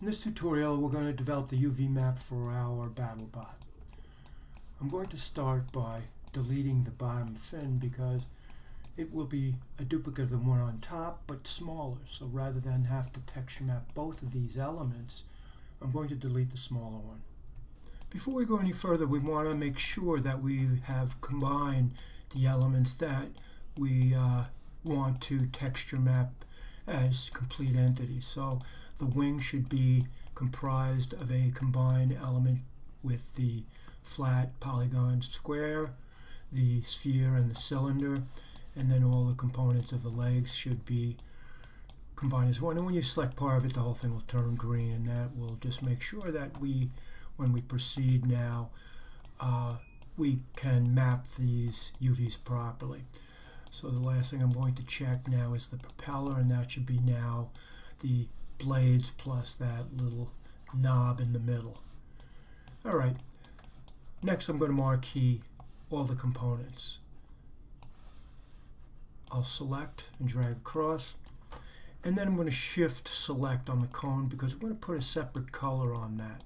In this tutorial, we're going to develop the UV map for our BattleBot. I'm going to start by deleting the bottom fin because it will be a duplicate of the one on top, but smaller. So rather than have to texture map both of these elements, I'm going to delete the smaller one. Before we go any further, we want to make sure that we have combined the elements that we want to texture map as complete entities. So the wing should be comprised of a combined element with the flat polygon square, the sphere and the cylinder, and then all the components of the legs should be combined as one. And when you select part of it, the whole thing will turn green, and that will just make sure that when we proceed now, we can map these UVs properly. So the last thing I'm going to check now is the propeller, and that should be now the blades plus that little knob in the middle. Alright, next I'm going to marquee all the components. I'll select and drag across, and then I'm going to shift select on the cone because we're going to put a separate color on that.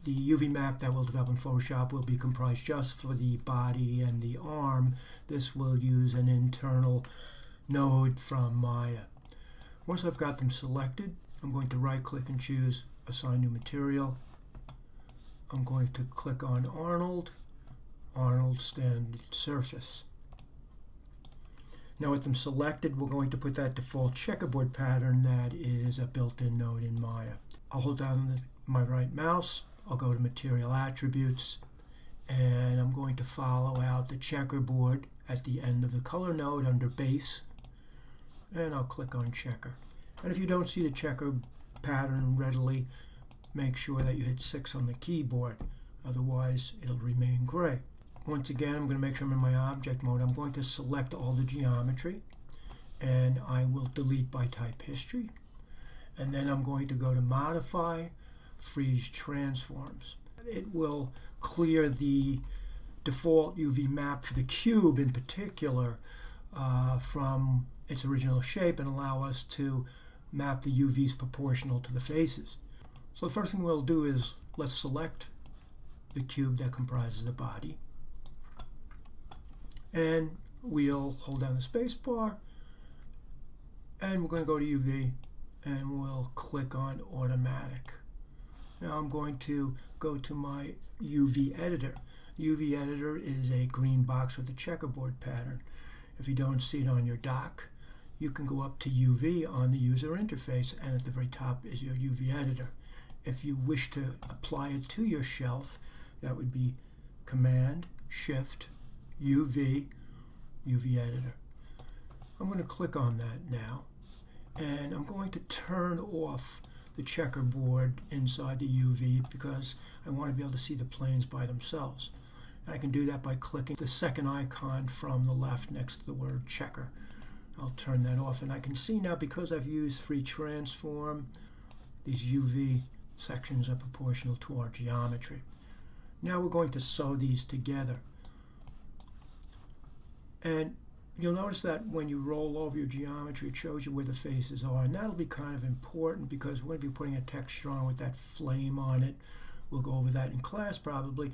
The UV map that we'll develop in Photoshop will be comprised just for the body and the arm. This will use an internal node from Maya. Once I've got them selected, I'm going to right click and choose Assign New Material. I'm going to click on Arnold, Standard Surface. Now with them selected, we're going to put that default checkerboard pattern that is a built-in node in Maya. I'll hold down my right mouse, I'll go to Material Attributes, and I'm going to follow out the checkerboard at the end of the color node under Base, and I'll click on Checker. And if you don't see the checker pattern readily, make sure that you hit 6 on the keyboard, otherwise it'll remain gray. Once again, I'm going to make sure I'm in my object mode. I'm going to select all the geometry, and I will delete by type history, and then I'm going to go to Modify, Freeze Transforms. It will clear the default UV map for the cube in particular from its original shape and allow us to map the UVs proportional to the faces. So the first thing we'll do is let's select the cube that comprises the body, and we'll hold down the space bar, and we're going to go to UV and we'll click on Automatic. Now I'm going to go to my UV editor. The UV editor is a green box with a checkerboard pattern. If you don't see it on your dock, you can go up to UV on the user interface, and at the very top is your UV editor. If you wish to apply it to your shelf, that would be Command Shift UV editor. I'm going to click on that now, and I'm going to turn off the checkerboard inside the UV because I want to be able to see the planes by themselves. And I can do that by clicking the second icon from the left next to the word checker. I'll turn that off, and I can see now, because I've used Free Transform, these UV sections are proportional to our geometry. Now we're going to sew these together. And you'll notice that when you roll over your geometry, it shows you where the faces are, and that'll be kind of important because we're going to be putting a texture on with that flame on it. We'll go over that in class probably,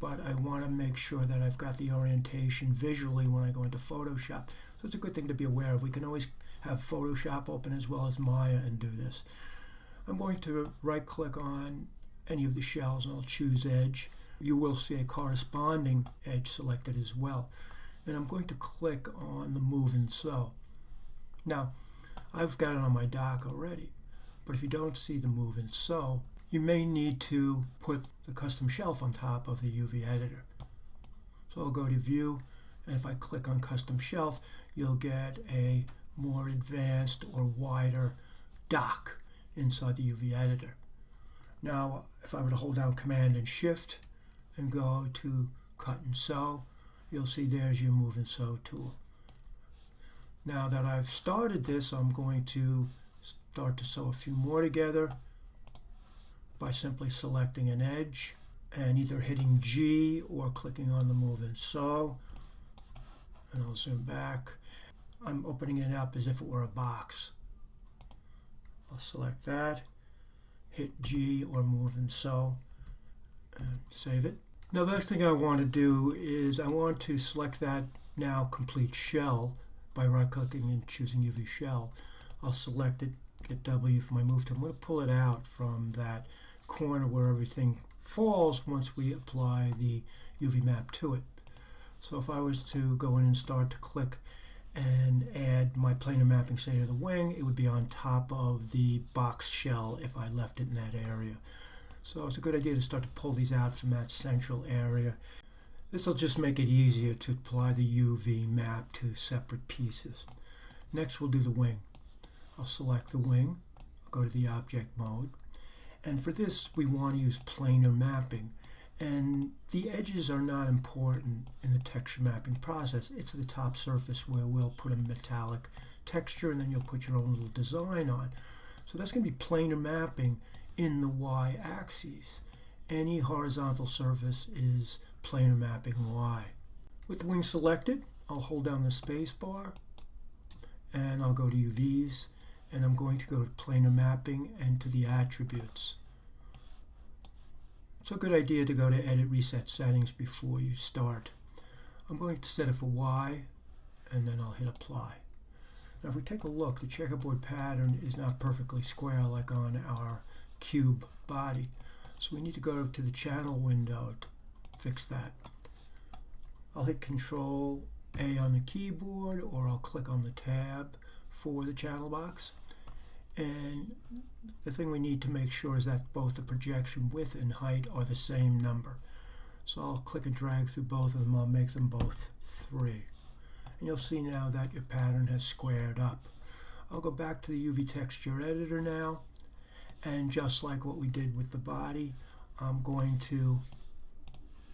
but I want to make sure that I've got the orientation visually when I go into Photoshop. So it's a good thing to be aware of. We can always have Photoshop open as well as Maya and do this. I'm going to right click on any of the shells and I'll choose Edge. You will see a corresponding edge selected as well. And I'm going to click on the Move and Sew. Now, I've got it on my dock already, but if you don't see the Move and Sew, you may need to put the custom shelf on top of the UV editor. So I'll go to View, and if I click on Custom Shelf, you'll get a more advanced or wider dock inside the UV editor. Now, if I were to hold down Command and Shift and go to Cut and Sew, you'll see there's your Move and Sew tool. Now that I've started this, I'm going to start to sew a few more together by simply selecting an edge and either hitting G or clicking on the Move and Sew. And I'll zoom back. I'm opening it up as if it were a box. I'll select that, hit G or move and so, and save it. Now the next thing I want to do is I want to select that now complete shell by right-clicking and choosing UV shell. I'll select it, get W for my move tool. I'm going to pull it out from that corner where everything falls once we apply the UV map to it. So if I was to go in and start to click and add my planar mapping, say, to the wing, it would be on top of the box shell if I left it in that area. So it's a good idea to start to pull these out from that central area. This will just make it easier to apply the UV map to separate pieces. Next we'll do the wing. I'll select the wing, I'll go to the object mode, and for this we want to use planar mapping. And the edges are not important in the texture mapping process. It's the top surface where we'll put a metallic texture and then you'll put your own little design on. So that's going to be planar mapping in the y-axis. Any horizontal surface is planar mapping y. With the wing selected, I'll hold down the space bar and I'll go to UVs, and I'm going to go to planar mapping and to the attributes. It's a good idea to go to edit reset settings before you start. I'm going to set it for Y and then I'll hit apply. Now if we take a look, the checkerboard pattern is not perfectly square like on our cube body. So we need to go to the channel window to fix that. I'll hit Control A on the keyboard, or I'll click on the tab for the channel box. And the thing we need to make sure is that both the projection width and height are the same number. So I'll click and drag through both of them. I'll make them both 3. And you'll see now that your pattern has squared up. I'll go back to the UV texture editor now, and just like what we did with the body, I'm going to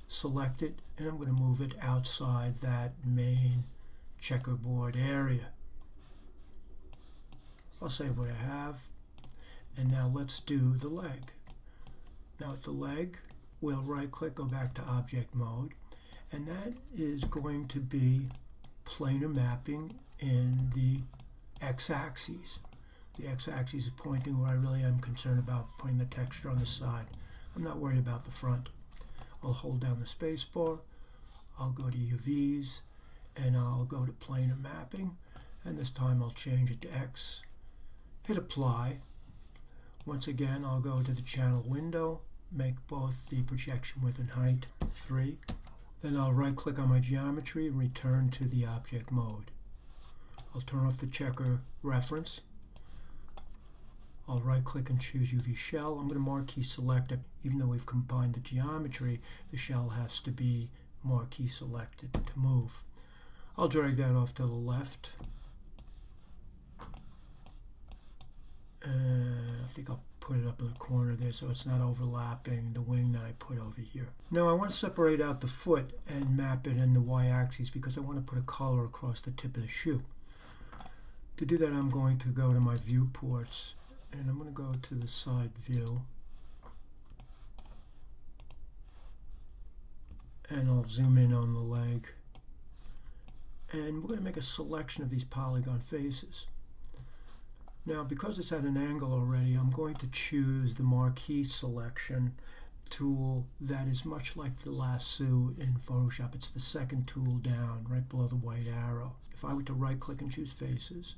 select it and I'm going to move it outside that main checkerboard area. I'll save what I have, and now let's do the leg. Now at the leg, we'll right click, go back to object mode, and that is going to be planar mapping in the x-axis. The x-axis is pointing where I really am concerned about putting the texture on the side. I'm not worried about the front. I'll hold down the space bar, I'll go to UVs, and I'll go to planar mapping, and this time I'll change it to X. Hit apply. Once again, I'll go to the channel window, make both the projection width and height 3. Then I'll right click on my geometry and return to the object mode. I'll turn off the checker reference. I'll right click and choose UV shell. I'm going to marquee select it. Even though we've combined the geometry, the shell has to be marquee selected to move. I'll drag that off to the left. I think I'll put it up in the corner there so it's not overlapping the wing that I put over here. Now I want to separate out the foot and map it in the y-axis because I want to put a color across the tip of the shoe. To do that, I'm going to go to my viewports and I'm going to go to the side view, and I'll zoom in on the leg, and we're going to make a selection of these polygon faces. Now, because it's at an angle already, I'm going to choose the marquee selection tool that is much like the lasso in Photoshop. It's the second tool down, right below the white arrow. If I were to right-click and choose faces,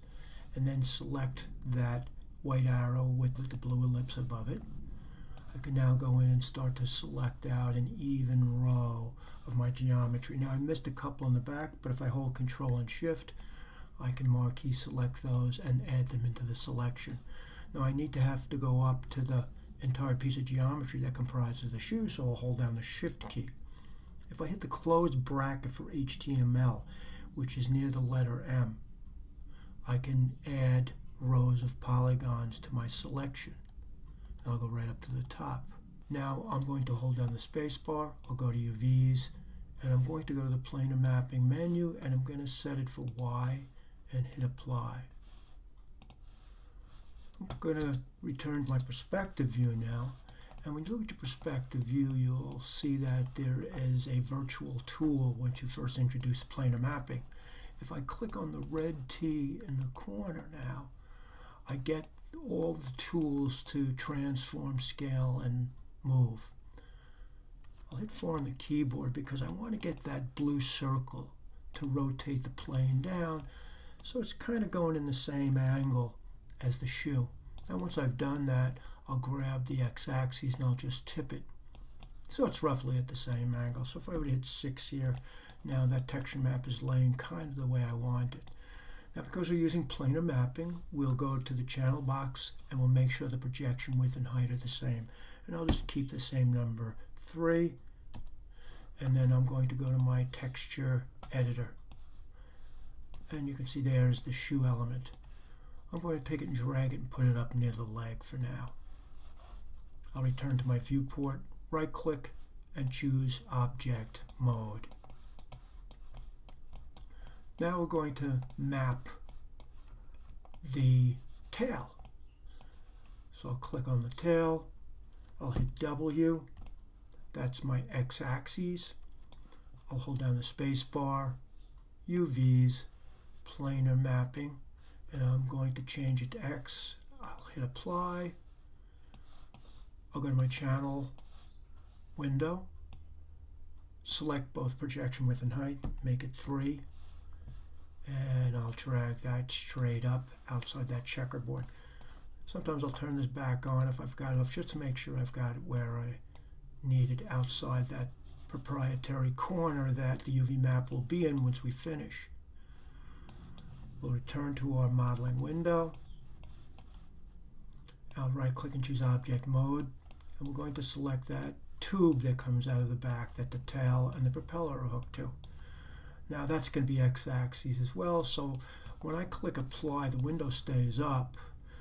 and then select that white arrow with the blue ellipse above it, I can now go in and start to select out an even row of my geometry. Now, I missed a couple in the back, but if I hold Control and Shift, I can marquee select those and add them into the selection. Now I need to have to go up to the entire piece of geometry that comprises the shoe, so I'll hold down the Shift key. If I hit the closed bracket for HTML, which is near the letter M, I can add rows of polygons to my selection. I'll go right up to the top. Now I'm going to hold down the space bar, I'll go to UVs, and I'm going to go to the planar mapping menu, and I'm going to set it for Y and hit apply. I'm going to return to my perspective view now, and when you look at your perspective view, you'll see that there is a virtual tool once you first introduce planar mapping. If I click on the red T in the corner now, I get all the tools to transform, scale, and move. I'll hit 4 on the keyboard because I want to get that blue circle to rotate the plane down so it's kind of going in the same angle as the shoe. Now once I've done that, I'll grab the x-axis and I'll just tip it so it's roughly at the same angle. So if I were to hit 6 here, now that texture map is laying kind of the way I want it. Now because we're using planar mapping, we'll go to the channel box and we'll make sure the projection width and height are the same. And I'll just keep the same number, 3, and then I'm going to go to my texture editor. And you can see there's the shoe element. I'm going to take it and drag it and put it up near the leg for now. I'll return to my viewport, right click, and choose Object Mode. Now we're going to map the tail. So I'll click on the tail, I'll hit W, that's my x-axis. I'll hold down the space bar, UVs, planar mapping, and I'm going to change it to X. I'll hit apply. I'll go to my channel window, select both projection width and height, make it 3, and I'll drag that straight up outside that checkerboard. Sometimes I'll turn this back on if I've got enough, just to make sure I've got it where I need it outside that proprietary corner that the UV map will be in once we finish. We'll return to our modeling window. I'll right click and choose Object Mode, and we're going to select that tube that comes out of the back that the tail and the propeller are hooked to. Now that's going to be x-axis as well, so when I click apply, the window stays up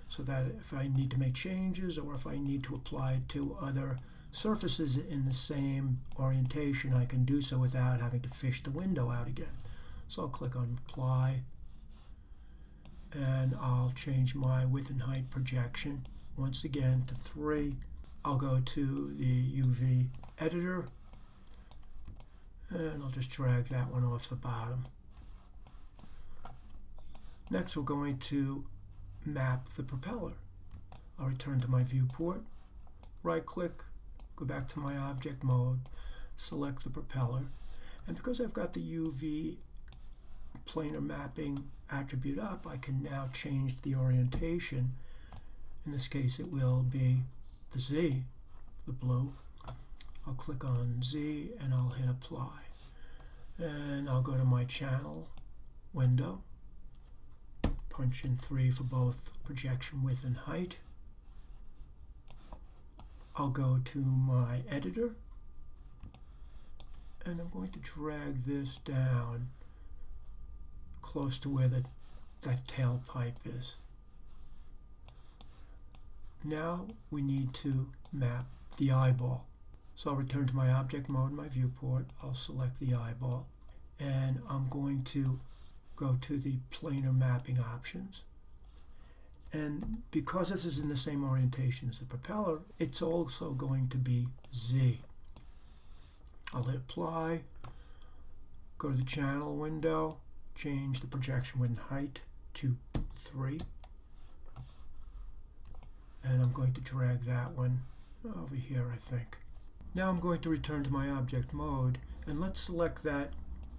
so that if I need to make changes or if I need to apply it to other surfaces in the same orientation, I can do so without having to fish the window out again. So I'll click on apply, and I'll change my width and height projection once again to 3. I'll go to the UV editor, and I'll just drag that one off the bottom. Next we're going to map the propeller. I'll return to my viewport, right click, go back to my object mode, select the propeller, and because I've got the UV planar mapping attribute up, I can now change the orientation. In this case it will be the Z, the blue. I'll click on Z and I'll hit apply. And I'll go to my channel window, punch in 3 for both projection width and height. I'll go to my editor, and I'm going to drag this down close to where that tailpipe is. Now we need to map the eyeball. So I'll return to my object mode, my viewport. I'll select the eyeball, and I'm going to go to the planar mapping options. And because this is in the same orientation as the propeller, it's also going to be Z. I'll hit apply, go to the channel window, change the projection width and height to 3. And I'm going to drag that one over here, I think. Now I'm going to return to my object mode, and let's select that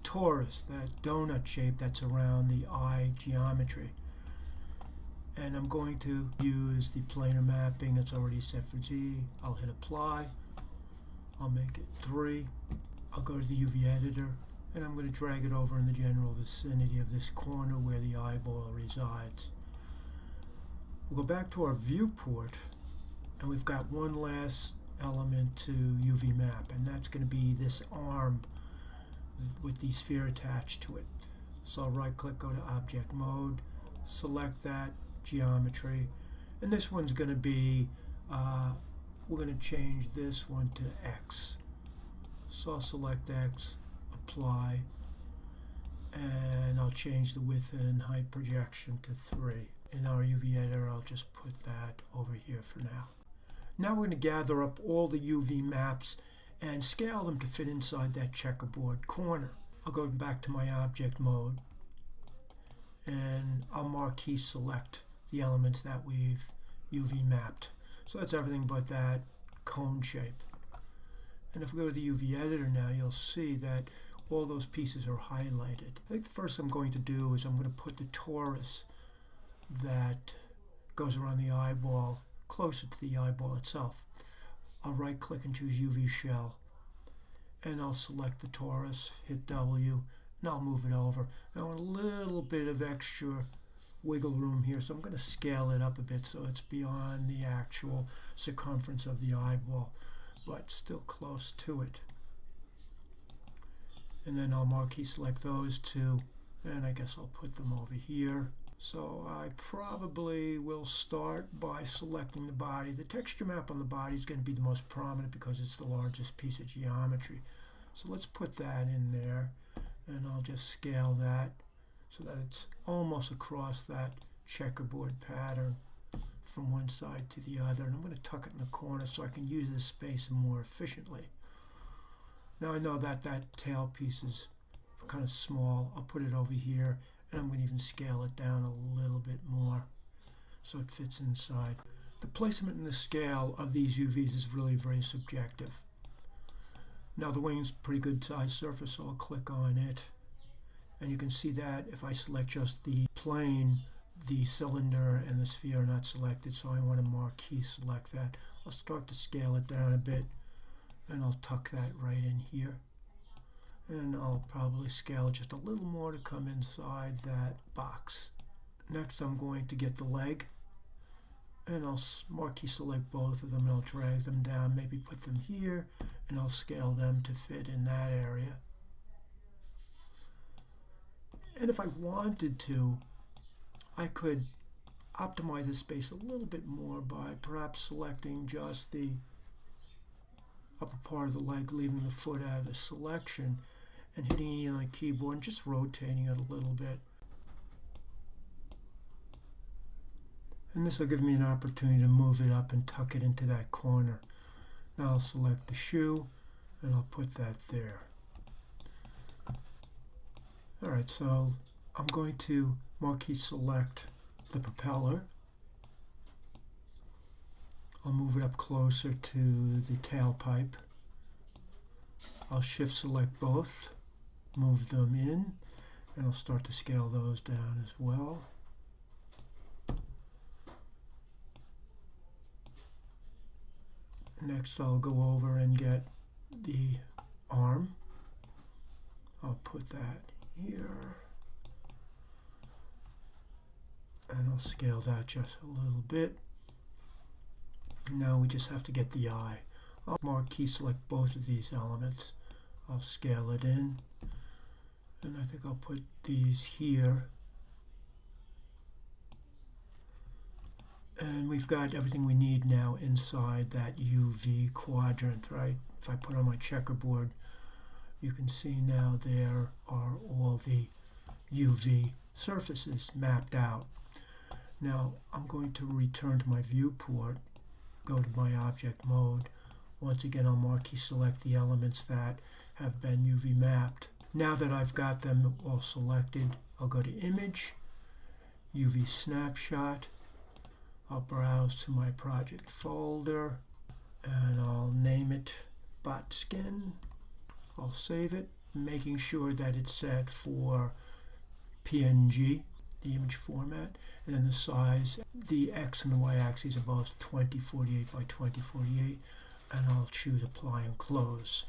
torus, that donut shape that's around the eye geometry. And I'm going to use the planar mapping that's already set for Z. I'll hit apply. I'll make it 3. I'll go to the UV editor, and I'm going to drag it over in the general vicinity of this corner where the eyeball resides. We'll go back to our viewport, and we've got one last element to UV map, and that's going to be this arm with the sphere attached to it. So I'll right click, go to object mode, select that geometry, and this one's going to be, we're going to change this one to X. So I'll select X, apply, and I'll change the width and height projection to 3. In our UV editor, I'll just put that over here for now. Now we're going to gather up all the UV maps and scale them to fit inside that checkerboard corner. I'll go back to my object mode, and I'll marquee select the elements that we've UV mapped. So that's everything but that cone shape. And if we go to the UV editor now, you'll see that all those pieces are highlighted. I think the first thing I'm going to do is I'm going to put the torus that goes around the eyeball closer to the eyeball itself. I'll right click and choose UV shell, and I'll select the torus, hit W, and I'll move it over. Now a little bit of extra wiggle room here, so I'm going to scale it up a bit so it's beyond the actual circumference of the eyeball, but still close to it. And then I'll marquee select those two, and I guess I'll put them over here. So I probably will start by selecting the body. The texture map on the body is going to be the most prominent because it's the largest piece of geometry. So let's put that in there, and I'll just scale that so that it's almost across that checkerboard pattern from one side to the other. And I'm going to tuck it in the corner so I can use this space more efficiently. Now I know that that tail piece is kind of small. I'll put it over here, and I'm going to even scale it down a little bit more so it fits inside. The placement and the scale of these UVs is really very subjective. Now the wing's pretty good size surface, so I'll click on it. And you can see that if I select just the plane, the cylinder and the sphere are not selected, so I want to marquee select that. I'll start to scale it down a bit, and I'll tuck that right in here. And I'll probably scale just a little more to come inside that box. Next I'm going to get the leg, and I'll marquee select both of them, and I'll drag them down, maybe put them here, and I'll scale them to fit in that area. And if I wanted to, I could optimize the space a little bit more by perhaps selecting just the upper part of the leg, leaving the foot out of the selection, and hitting E on the keyboard and just rotating it a little bit. And this will give me an opportunity to move it up and tuck it into that corner. Now I'll select the shoe, and I'll put that there. Alright, so I'm going to marquee select the propeller. I'll move it up closer to the tailpipe. I'll shift select both, move them in, and I'll start to scale those down as well. Next I'll go over and get the arm. I'll put that here, and I'll scale that just a little bit. Now we just have to get the eye. I'll marquee select both of these elements. I'll scale it in, and I think I'll put these here. And we've got everything we need now inside that UV quadrant, right? If I put on my checkerboard, you can see now there are all the UV surfaces mapped out. Now I'm going to return to my viewport, go to my object mode. Once again, I'll marquee select the elements that have been UV mapped. Now that I've got them all selected, I'll go to Image, UV Snapshot. I'll browse to my project folder, and I'll name it Bot Skin. I'll save it, making sure that it's set for PNG, the image format, and then the size, the X and the Y axes are both 2048 by 2048, and I'll choose Apply and Close.